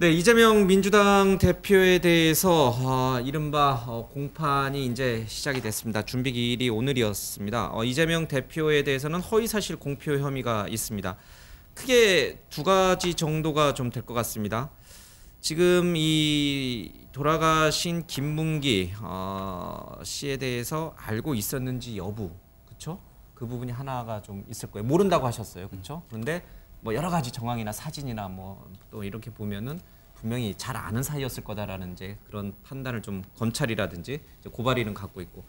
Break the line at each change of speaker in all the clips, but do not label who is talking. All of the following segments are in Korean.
네, 이재명 민주당 대표에 대해서 이른바 공판이 이제 시작이 됐습니다. 준비 기일이 오늘이었습니다. 이재명 대표에 대해서는 허위사실 공표 혐의가 있습니다. 크게 두 가지 정도가 좀 될 것 같습니다. 지금 이 돌아가신 김문기 씨에 대해서 알고 있었는지 여부, 그렇죠? 그 부분이 하나가 좀 있을 거예요. 모른다고 하셨어요, 그렇죠? 그런데 뭐 여러 가지 정황이나 사진이나 뭐 또 이렇게 보면은 분명히 잘 아는 사이였을 거다라는 이제 그런 판단을 좀 검찰이라든지 이제 고발인은 갖고 있고,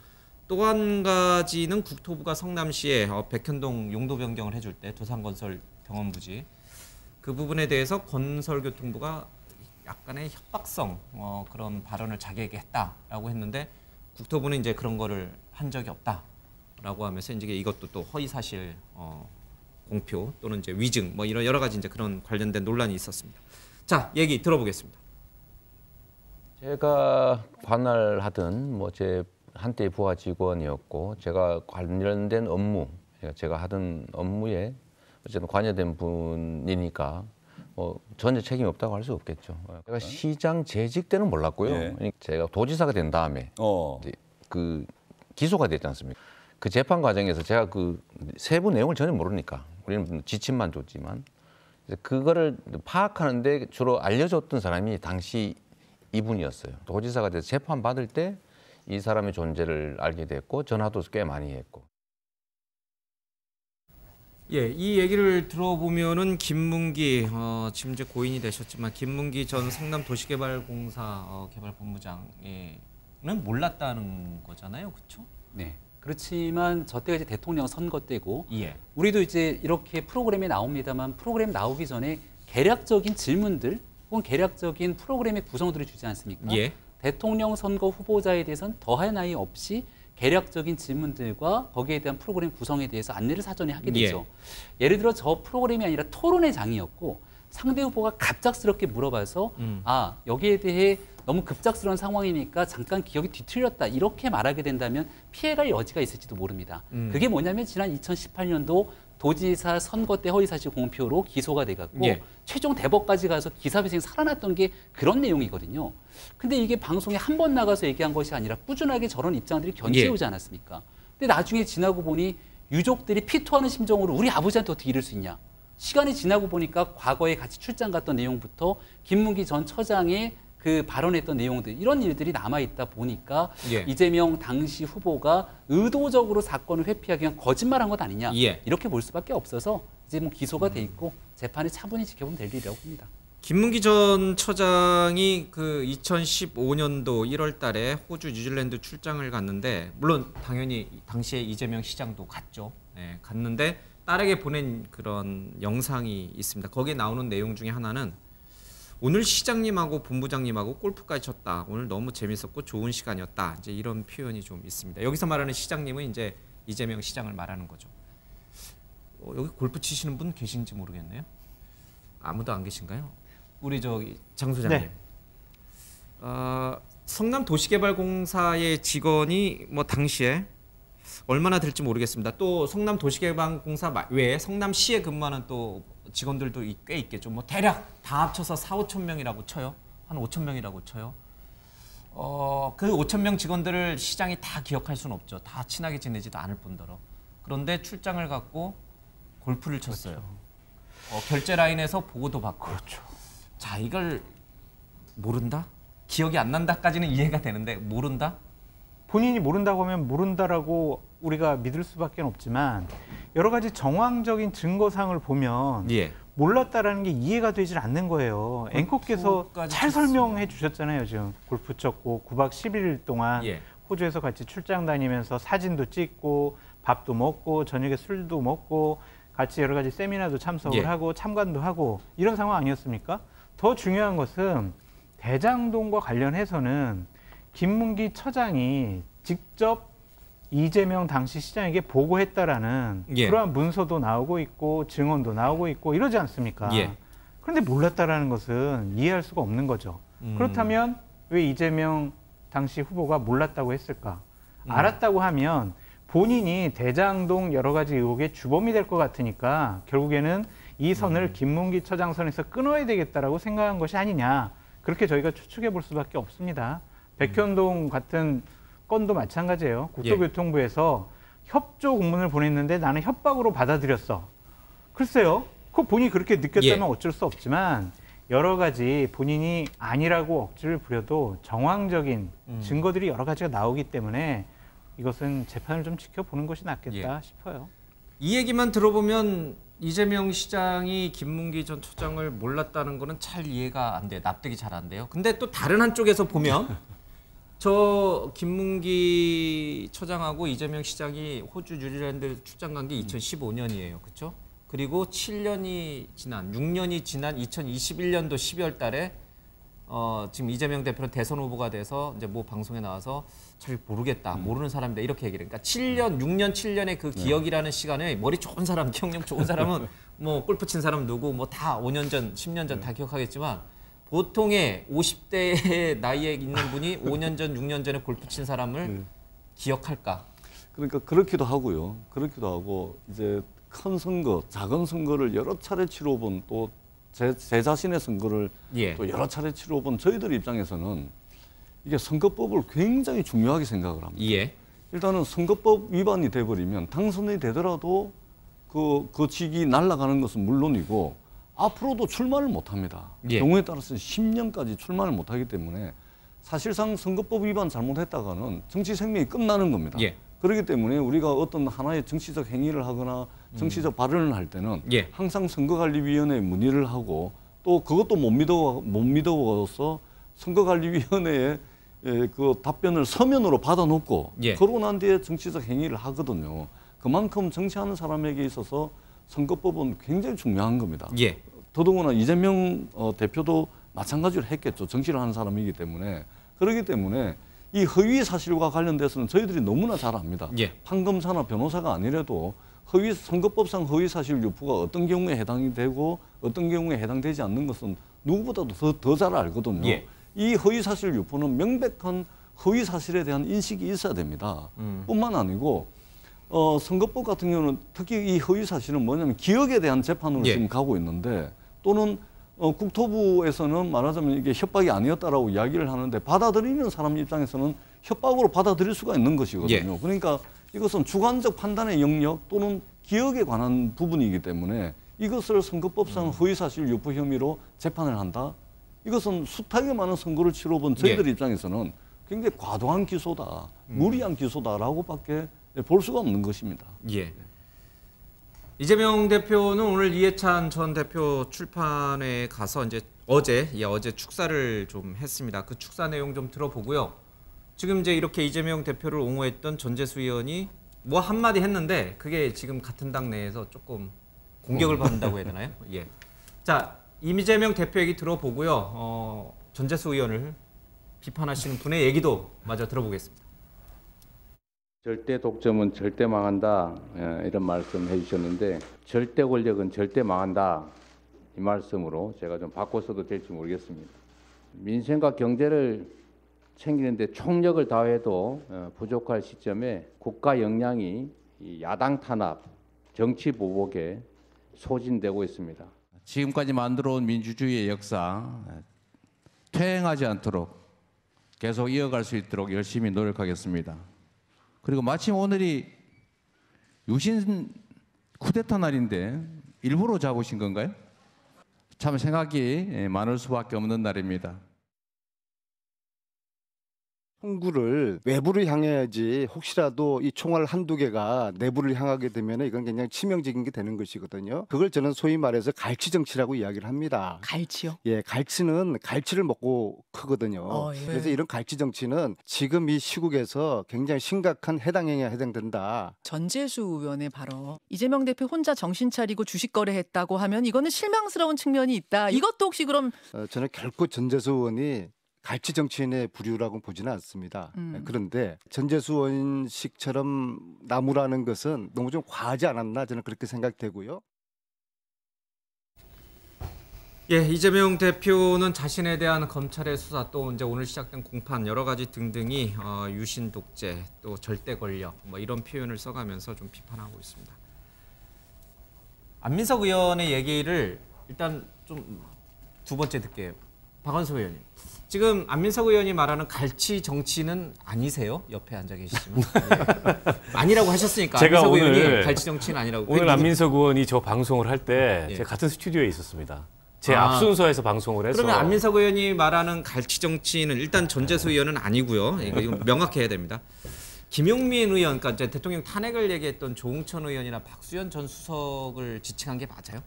또 한 가지는 국토부가 성남시에 백현동 용도 변경을 해줄 때 두산건설 경원부지 그 부분에 대해서 건설교통부가 약간의 협박성 그런 발언을 자기에게 했다라고 했는데, 국토부는 이제 그런 거를 한 적이 없다라고 하면서 이제 이것도 또 허위 사실 공표 또는 이제 위증 뭐 이런 여러 가지 이제 그런 관련된 논란이 있었습니다. 자, 얘기 들어보겠습니다.
제가 관할하던 뭐 제 한때 부하 직원이었고 제가 관련된 업무, 제가 하던 업무에 어쨌든 관여된 분이니까 전혀 책임이 없다고 할 수 없겠죠. 제가 시장 재직 때는 몰랐고요.
예.
제가 도지사가 된 다음에 이제 그 기소가 됐지 않습니까? 그 재판 과정에서 제가 그 세부 내용을 전혀 모르니까 우리는 지침만 줬지만 그거를 파악하는데 주로 알려줬던 사람이 당시 이분이었어요. 도지사가 돼서 재판 받을 때 이 사람의 존재를 알게 됐고 전화도 꽤 많이 했고.
예, 이 얘기를 들어보면은 김문기 지금 이제 고인이 되셨지만 김문기 전 성남도시개발공사 개발본부장은 몰랐다는 거잖아요, 그렇죠?
네. 그렇지만 저 때가 이제 대통령 선거 때고,
예.
우리도 이제 이렇게 프로그램에 나옵니다만 프로그램 나오기 전에 개략적인 질문들 혹은 개략적인 프로그램의 구성들을 주지 않습니까?
예.
대통령 선거 후보자에 대해서는 더할 나위 없이 개략적인 질문들과 거기에 대한 프로그램 구성에 대해서 안내를 사전에 하게 되죠. 예를 들어 저 프로그램이 아니라 토론의 장이었고 상대 후보가 갑작스럽게 물어봐서 여기에 대해 너무 급작스러운 상황이니까 잠깐 기억이 뒤틀렸다 이렇게 말하게 된다면 피해갈 여지가 있을지도 모릅니다. 그게 뭐냐면 지난 2018년도 도지사 선거 때 허위사실 공표로 기소가 돼갖고 최종 대법까지 가서 기사회생이 살아났던 게 그런 내용이거든요. 근데 이게 방송에 한 번 나가서 얘기한 것이 아니라 꾸준하게 저런 입장들이 견지해오지 않았습니까? 근데 나중에 지나고 보니 유족들이 피토하는 심정으로 우리 아버지한테 어떻게 이럴 수 있냐. 시간이 지나고 보니까 과거에 같이 출장 갔던 내용부터 김문기 전 처장의 그 발언했던 내용들 이런 일들이 남아있다 보니까 이재명 당시 후보가 의도적으로 사건을 회피하기 위한 거짓말한 것 아니냐 이렇게 볼 수밖에 없어서 이제 뭐 기소가 돼 있고 재판을 차분히 지켜보면 될 일이라고 봅니다.
김문기 전 처장이 그 2015년도 1월 달에 호주 뉴질랜드 출장을 갔는데, 물론 당연히 당시에 이재명 시장도 갔죠. 네, 갔는데 딸에게 보낸 그런 영상이 있습니다. 거기에 나오는 내용 중에 하나는 오늘 시장님하고 본부장님하고 골프까지 쳤다. 오늘 너무 재밌었고 좋은 시간이었다. 이제 이런 표현이 좀 있습니다. 여기서 말하는 시장님은 이제 이재명 시장을 말하는 거죠. 여기 골프 치시는 분 계신지 모르겠네요. 아무도 안 계신가요? 우리 저기 장 소장님.
네.
성남도시개발공사의 직원이 뭐 당시에 얼마나 될지 모르겠습니다. 또 성남도시개발공사 외에 성남시에 근무하는 또 직원들도 꽤 있겠죠. 뭐 대략 다 합쳐서 4~5천 명이라고 쳐요. 한 5천 명이라고 쳐요. 그 5천 명 직원들을 시장이 다 기억할 수는 없죠. 다 친하게 지내지도 않을 뿐더러. 그런데 출장을 갖고 골프를 쳤어요. 결제 라인에서 보고도 받고.
그렇죠.
자, 이걸 모른다? 기억이 안 난다까지는 이해가 되는데 모른다?
본인이 모른다고 하면 모른다라고 우리가 믿을 수밖에 없지만 여러 가지 정황적인 증거상을 보면 몰랐다라는 게 이해가 되질 않는 거예요. 앵커께서 잘 설명해 주셨잖아요. 지금 골프 쳤고 9박 11일 동안 호주에서 같이 출장 다니면서 사진도 찍고 밥도 먹고 저녁에 술도 먹고 같이 여러 가지 세미나도 참석을 하고 참관도 하고 이런 상황 아니었습니까? 더 중요한 것은 대장동과 관련해서는 김문기 처장이 직접 이재명 당시 시장에게 보고했다라는 그러한 문서도 나오고 있고 증언도 나오고 있고 이러지 않습니까? 그런데 몰랐다라는 것은 이해할 수가 없는 거죠. 그렇다면 왜 이재명 당시 후보가 몰랐다고 했을까? 알았다고 하면 본인이 대장동 여러 가지 의혹의 주범이 될 것 같으니까 결국에는 이 선을 김문기 처장 선에서 끊어야 되겠다라고 생각한 것이 아니냐. 그렇게 저희가 추측해 볼 수밖에 없습니다. 백현동 같은 건도 마찬가지예요. 국토교통부에서 협조 공문을 보냈는데 나는 협박으로 받아들였어. 글쎄요. 그 본인이 그렇게 느꼈다면 어쩔 수 없지만 여러 가지 본인이 아니라고 억지를 부려도 정황적인 증거들이 여러 가지가 나오기 때문에 이것은 재판을 좀 지켜보는 것이 낫겠다 싶어요.
이 얘기만 들어보면 이재명 시장이 김문기 전 처장을 몰랐다는 거는 잘 이해가 안 돼요. 납득이 잘 안 돼요. 근데 또 다른 한쪽에서 보면 저 김문기 처장하고 이재명 시장이 호주 뉴질랜드 출장 간 게 2015년이에요. 그렇죠? 그리고 6년이 지난 2021년도 12월 달에 지금 이재명 대표는 대선 후보가 돼서 이제 뭐 방송에 나와서 잘 모르겠다. 모르는 사람이다. 이렇게 얘기를. 그러니까 6년 7년의 그 기억이라는 시간에 머리 좋은 사람, 기억력 좋은 사람은 뭐 골프 친 사람 누구 뭐 다 5년 전, 10년 전 다 기억하겠지만 보통의 50대의 나이에 있는 분이 5년 전, 6년 전에 골프 친 사람을 기억할까?
그러니까 그렇기도 하고요. 그렇기도 하고 이제 큰 선거, 작은 선거를 여러 차례 치러본 또 제 자신의 선거를 또 여러 차례 치러본 저희들 입장에서는 이게 선거법을 굉장히 중요하게 생각을 합니다. 일단은 선거법 위반이 돼버리면 당선이 되더라도 그 직이 날아가는 것은 물론이고 앞으로도 출마를 못합니다. 경우에 따라서 10년까지 출마를 못하기 때문에 사실상 선거법 위반 잘못했다가는 정치 생명이 끝나는 겁니다. 그렇기 때문에 우리가 어떤 하나의 정치적 행위를 하거나 정치적 발언을 할 때는 항상 선거관리위원회에 문의를 하고 또 그것도 못 믿어서 선거관리위원회에 그 답변을 서면으로 받아놓고 그러고 난 뒤에 정치적 행위를 하거든요. 그만큼 정치하는 사람에게 있어서 선거법은 굉장히 중요한 겁니다. 더더구나 이재명 대표도 마찬가지로 했겠죠. 정치를 하는 사람이기 때문에. 그렇기 때문에 이 허위 사실과 관련돼서는 저희들이 너무나 잘 압니다. 판검사나 변호사가 아니라도 선거법상 허위 사실 유포가 어떤 경우에 해당이 되고 어떤 경우에 해당되지 않는 것은 누구보다도 더 잘 알거든요. 이 허위 사실 유포는 명백한 허위 사실에 대한 인식이 있어야 됩니다. 뿐만 아니고 선거법 같은 경우는 특히 이 허위 사실은 뭐냐면 기억에 대한 재판으로 지금 가고 있는데 또는 국토부에서는 말하자면 이게 협박이 아니었다라고 이야기를 하는데 받아들이는 사람 입장에서는 협박으로 받아들일 수가 있는 것이거든요. 그러니까 이것은 주관적 판단의 영역 또는 기억에 관한 부분이기 때문에 이것을 선거법상 허위사실 유포 혐의로 재판을 한다. 이것은 숱하게 많은 선거를 치러본 저희들 입장에서는 굉장히 과도한 기소다, 무리한 기소다라고밖에 볼 수가 없는 것입니다.
이재명 대표는 오늘 이해찬 전 대표 출판회에 가서 이제 어제 축사를 좀 했습니다. 그 축사 내용 좀 들어보고요. 지금 이제 이렇게 이재명 대표를 옹호했던 전재수 의원이 뭐 한마디 했는데 그게 지금 같은 당 내에서 조금 공격을 받는다고 해야 되나요? 자, 이재명 대표 얘기 들어보고요. 전재수 의원을 비판하시는 분의 얘기도 마저 들어보겠습니다.
절대 독점은 절대 망한다 이런 말씀 해주셨는데 절대 권력은 절대 망한다 이 말씀으로 제가 좀 바꿔서도 될지 모르겠습니다. 민생과 경제를 챙기는데 총력을 다해도 부족할 시점에 국가 역량이 야당 탄압, 정치 보복에 소진되고 있습니다.
지금까지 만들어온 민주주의의 역사 퇴행하지 않도록 계속 이어갈 수 있도록 열심히 노력하겠습니다. 그리고 마침 오늘이 유신 쿠데타 날인데 일부러 잡으신 건가요? 참 생각이 많을 수밖에 없는 날입니다.
총구를 외부를 향해야지 혹시라도 이 총알 한두 개가 내부를 향하게 되면 이건 굉장히 치명적인 게 되는 것이거든요. 그걸 저는 소위 말해서 갈치 정치라고 이야기를 합니다.
갈치요?
예, 갈치는 갈치를 먹고 크거든요. 그래서 이런 갈치 정치는 지금 이 시국에서 굉장히 심각한 해당 행위에 해당된다.
전재수 의원의 발언. 이재명 대표 혼자 정신 차리고 주식 거래했다고 하면 이거는 실망스러운 측면이 있다. 이것도 혹시 그럼
저는 결코 전재수 의원이 갈치 정치인의 부류라고 보지는 않습니다. 그런데 전재수 의원식처럼 나무라는 것은 너무 좀 과하지 않았나 저는 그렇게 생각되고요.
이재명 대표는 자신에 대한 검찰의 수사 또 이제 오늘 시작된 공판 여러 가지 등등이 유신 독재 또 절대 권력 뭐 이런 표현을 써가면서 좀 비판하고 있습니다. 안민석 의원의 얘기를 일단 좀 두 번째 듣게요. 박원석 의원님. 지금 안민석 의원이 말하는 갈치 정치는 아니세요? 옆에 앉아 계시지만. 예. 아니라고 하셨으니까.
제가
안민석
오늘
의원이 갈치 정치는 아니라고.
오늘 안민석 의원이 저 방송을 할 때
예.
제가 같은 스튜디오에 있었습니다. 제 앞 순서에서 방송을 해서.
그러면 안민석 의원이 말하는 갈치 정치는 일단 전재수 의원은 아니고요. 이거 명확해야 됩니다. 김용민 의원, 그러니까 이제 대통령 탄핵을 얘기했던 조응천 의원이나 박수현 전 수석을 지칭한 게 맞아요?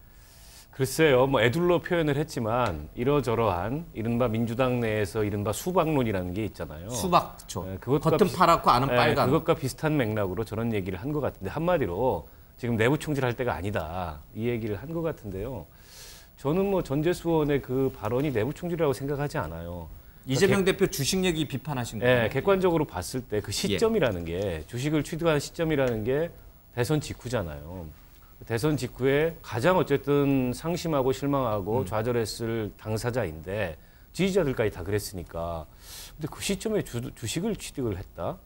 글쎄요, 뭐 애둘러 표현을 했지만 이러저러한 이른바 민주당 내에서 이른바 수박론이라는 게 있잖아요.
수박, 그렇죠.
네, 그것과
겉은 파랗고 안은 빨간.
그것과 비슷한 맥락으로 저런 얘기를 한 것 같은데 한마디로 지금 내부 총질할 때가 아니다 이 얘기를 한 것 같은데요. 저는 뭐 전재수 의원의 그 발언이 내부 총질이라고 생각하지 않아요.
이재명 대표 주식 얘기 비판하신 거예요.
네, 객관적으로 봤을 때 그 시점이라는 게 주식을 취득한 시점이라는 게 대선 직후잖아요. 대선 직후에 가장 어쨌든 상심하고 실망하고 좌절했을 당사자인데 지지자들까지 다 그랬으니까. 근데 그 시점에 주식을 취득을 했다.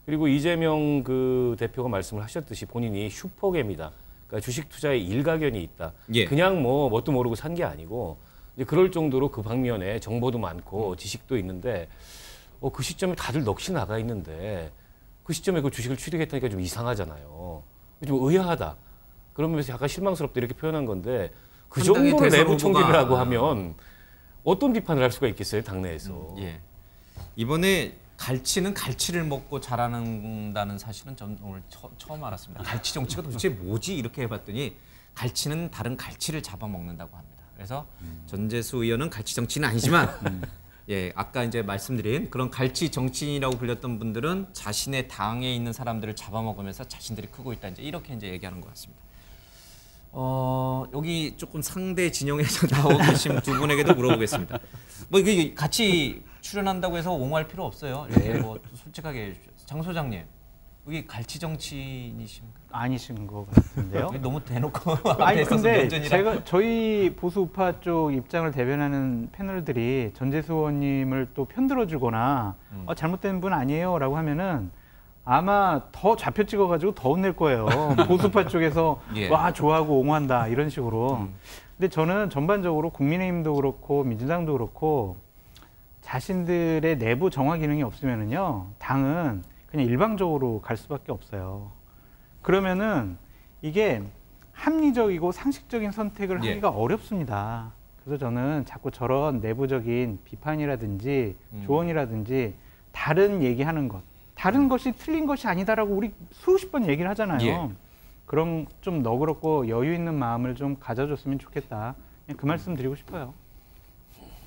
그리고 이재명 그 대표가 말씀을 하셨듯이 본인이 슈퍼겜이다. 그러니까 주식 투자에 일가견이 있다.
예.
그냥 뭐 뭣도 모르고 산 게 아니고 이제 그럴 정도로 그 방면에 정보도 많고 지식도 있는데 그 시점에 다들 넋이 나가 있는데 그 시점에 그 주식을 취득했다니까 좀 이상하잖아요. 좀 의아하다. 그러면서 약간 실망스럽다 이렇게 표현한 건데 그 정도로 내부 총질이라고 하면 어떤 비판을 할 수가 있겠어요, 당내에서.
예. 이번에 갈치는 갈치를 먹고 자란다는 사실은 전 오늘 처음 알았습니다. 갈치 정치가 도대체 뭐지 이렇게 해봤더니 갈치는 다른 갈치를 잡아먹는다고 합니다. 그래서 전재수 의원은 갈치 정치는 아니지만 예, 아까 이제 말씀드린 그런 갈치 정치인이라고 불렸던 분들은 자신의 당에 있는 사람들을 잡아먹으면서 자신들이 크고 있다 이렇게 이제 얘기하는 것 같습니다. 여기 조금 상대 진영에서 나오고 계신 두 분에게도 물어보겠습니다. 뭐 이게 같이 출연한다고 해서 옹호할 필요 없어요. 이렇게 뭐 솔직하게 해주십시오. 장 소장님, 여기 갈치 정치인이십니까?
아니신 것 같은데요.
너무 대놓고
아니 근데 제가 저희 보수 우파 쪽 입장을 대변하는 패널들이 전재수 의원님을 또 편들어주거나 잘못된 분 아니에요라고 하면은 아마 더 좌표 찍어가지고 더 혼낼 거예요. 보수파 쪽에서
예.
와 좋아하고 옹호한다 이런 식으로. 근데 저는 전반적으로 국민의힘도 그렇고 민주당도 그렇고 자신들의 내부 정화 기능이 없으면은요 당은 그냥 일방적으로 갈 수밖에 없어요. 그러면은 이게 합리적이고 상식적인 선택을 하기가 어렵습니다. 그래서 저는 자꾸 저런 내부적인 비판이라든지 조언이라든지 다른 얘기하는 것, 다른 것이 틀린 것이 아니다라고 우리 수십 번 얘기를 하잖아요.
예.
그럼 좀 너그럽고 여유 있는 마음을 좀 가져줬으면 좋겠다. 그냥 그 말씀 드리고 싶어요.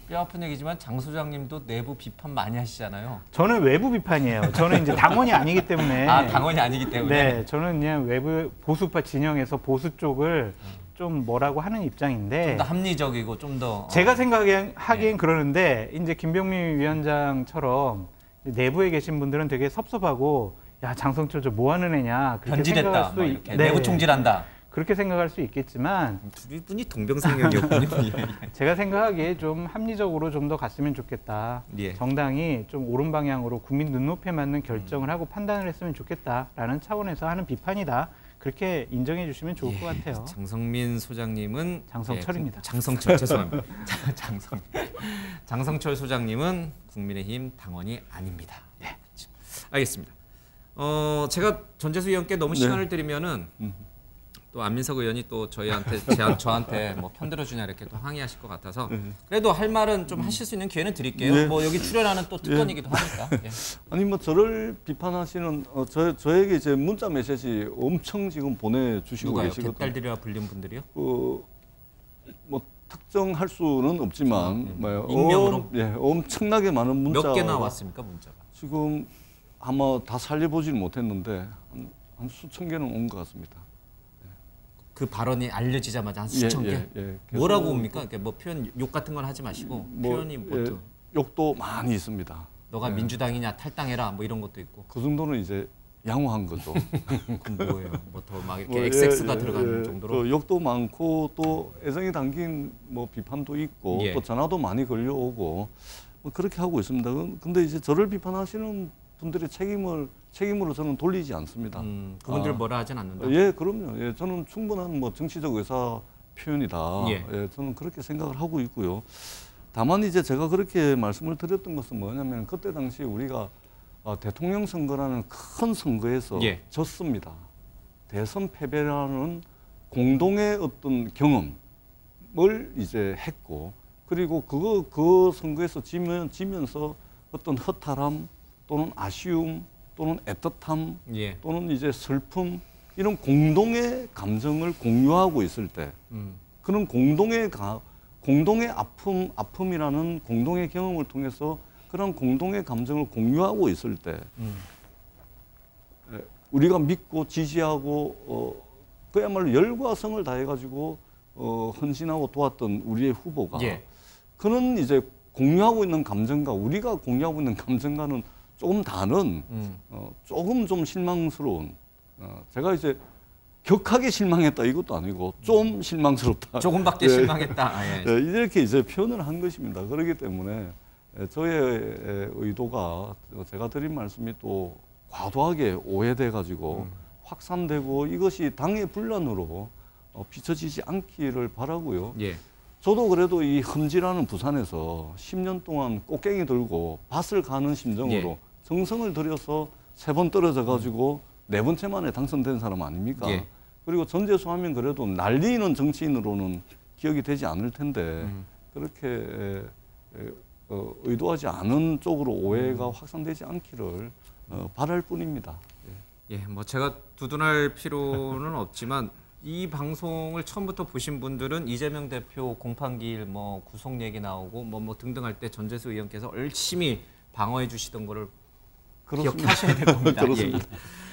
뼈 아픈 얘기지만 장 소장님도 내부 비판 많이 하시잖아요.
저는 외부 비판이에요. 저는 이제 당원이 아니기 때문에.
아, 당원이 아니기 때문에.
네, 저는 그냥 외부 보수파 진영에서 보수 쪽을 좀 뭐라고 하는 입장인데.
좀 더 합리적이고 좀 더.
제가 생각하기엔 그러는데 이제 김병민 위원장처럼 내부에 계신 분들은 되게 섭섭하고 야 장성철 저 뭐 하는 애냐 그렇게
변질했다.
생각할 수
이렇게 내부 총질한다.
그렇게 생각할 수 있겠지만
두 분이 동병상련이었군요.
제가 생각하기에 좀 합리적으로 좀 더 갔으면 좋겠다.
예.
정당이 좀 옳은 방향으로 국민 눈높이에 맞는 결정을 하고 판단을 했으면 좋겠다라는 차원에서 하는 비판이다. 그렇게 인정해 주시면 좋을 것 같아요.
장성민 소장님은
장성철입니다.
장성철 죄송합니다. 장성철 소장님은 국민의힘 당원이 아닙니다. 네, 그렇죠. 알겠습니다. 제가 전재수 의원께 너무 시간을 드리면은 또 안민석 의원이 또 저한테 뭐 편들어주냐 이렇게 또 항의하실 것 같아서 그래도 할 말은 좀 하실 수 있는 기회는 드릴게요.
네.
뭐 여기 출연하는 또 특권이기도 하니까. 예.
아니 뭐 저를 비판하시는 저에게 이제 문자 메시지 엄청 지금 보내주시고
누가요?
계시거든요.
개딸들이라 불린 분들이요?
뭐 특정할 수는 없지만
익명으로?
엄청나게 많은 문자
몇 개나 왔습니까 문자가?
지금 아마 다 살려보지는 못했는데 한 수천 개는 온 것 같습니다.
그 발언이 알려지자마자 한 수천 개? 뭐라고 옵니까? 이렇게 뭐 표현 욕 같은 건 하지 마시고 표현이 뭐또
욕도 많이 있습니다.
너가 민주당이냐 탈당해라 뭐 이런 것도 있고.
그 정도는 이제 양호한 거죠.
그럼 뭐예요? 뭐 더 막 이렇게 XX가 들어가는 정도로?
그 욕도 많고 또 애정이 담긴 뭐 비판도 있고 또 전화도 많이 걸려오고 뭐 그렇게 하고 있습니다. 근데 이제 저를 비판하시는 분들의 책임으로 저는 돌리지 않습니다.
그분들 뭐라 하진 않는다.
예, 그럼요. 예, 저는 충분한 뭐 정치적 의사 표현이다.
예.
예, 저는 그렇게 생각을 하고 있고요. 다만 이제 제가 그렇게 말씀을 드렸던 것은 뭐냐면 그때 당시 우리가 대통령 선거라는 큰 선거에서
예.
졌습니다. 대선 패배라는 공동의 어떤 경험을 이제 했고, 그리고 그 선거에서 지면서 어떤 허탈함 또는 아쉬움 또는 애틋함
예.
또는 이제 슬픔 이런 공동의 감정을 공유하고 있을 때 그런 공동의 아픔이라는 공동의 경험을 통해서 그런 공동의 감정을 공유하고 있을 때 우리가 믿고 지지하고 그야말로 열과 성을 다해가지고 헌신하고 도왔던 우리의 후보가
예.
그는 이제 공유하고 있는 감정과 우리가 공유하고 있는 감정과는 조금 다른 조금 좀 실망스러운 제가 이제 격하게 실망했다 이것도 아니고 좀 실망스럽다.
조금밖에
예.
실망했다. 아, 예.
예, 이렇게 이제 표현을 한 것입니다. 그렇기 때문에 저의 의도가 제가 드린 말씀이 또 과도하게 오해돼 가지고 확산되고 이것이 당의 분란으로 비춰지지 않기를 바라고요.
예.
저도 그래도 이 험지라는 부산에서 10년 동안 꽃갱이 들고 밭을 가는 심정으로
예.
정성을 들여서 3번 떨어져 가지고 4번째 만에 당선된 사람 아닙니까?
예.
그리고 전재수 하면 그래도 날리는 정치인으로는 기억이 되지 않을 텐데 그렇게 의도하지 않은 쪽으로 오해가 확산되지 않기를 바랄 뿐입니다.
예, 뭐 제가 두둔할 필요는 없지만 이 방송을 처음부터 보신 분들은 이재명 대표 공판기일 뭐 구속 얘기 나오고 뭐 등등 할 때 전재수 의원께서 열심히 방어해 주시던 거를
그렇습니다.
기억하셔야 될 겁니다.
그렇습니다.
예.